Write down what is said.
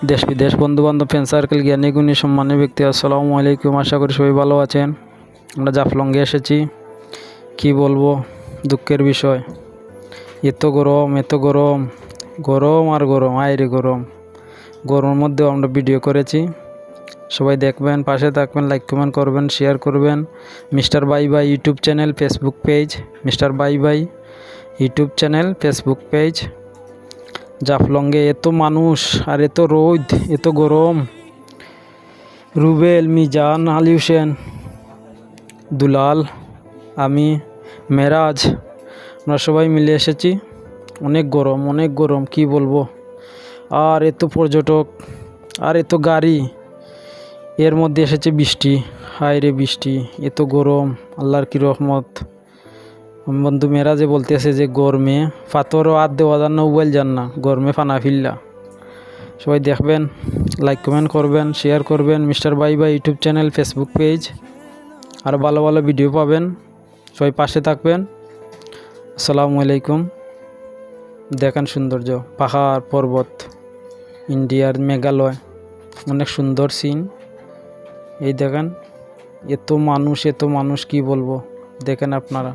দেশ বিদেশ বন্ধুবান্ধব ফ্রেন্ড সার্কেল জ্ঞানী গুণী সম্মানীয় ব্যক্তি আসসালামু আলাইকুম। আশা করি সবাই ভালো আছেন। আমরা জাফলংয়ে এসেছি। কি বলবো, দুঃখের বিষয়, এত গরম গরম আর গরম, আইরে গরমের মধ্যেও আমরা ভিডিও করেছি। সবাই দেখবেন, পাশে থাকবেন, লাইক কমেন্ট করবেন, শেয়ার করবেন। Mister bye bye YouTube channel, Facebook page, mister bye bye YouTube channel, Facebook page. জাফলংয়ে এত মানুষ আর এত রোদ, এত গরম। রুবেল, মিজান, আলী হোসেন, দুলাল, আমি, মেরাজ, আমরা সবাই মিলে এসেছি। অনেক গরম কি বলবো। আর এত পর্যটক আর এত গাড়ি, এর মধ্যে এসেছে বৃষ্টি। হায় রে বৃষ্টি, এত গরম, আল্লাহর কি রহমত। বন্ধু মেরাজে বলতেছে যে গরমে পাথরও হাত দেওয়া যান না, উবাইল যান না, গরমে ফানা ফিল্লা। সবাই দেখবেন, লাইক কমেন্ট করবেন, শেয়ার করবেন। Mister bye bye YouTube channel, Facebook page. আর ভালো ভালো ভিডিও পাবেন। সবাই পাশে থাকবেন। আসসালামু আলাইকুম। দেখেন সৌন্দর্য, পাহাড় পর্বত, ইন্ডিয়ার মেঘালয়, অনেক সুন্দর সিন। এই দেখেন, এত মানুষ কি বলবো, দেখেন আপনারা।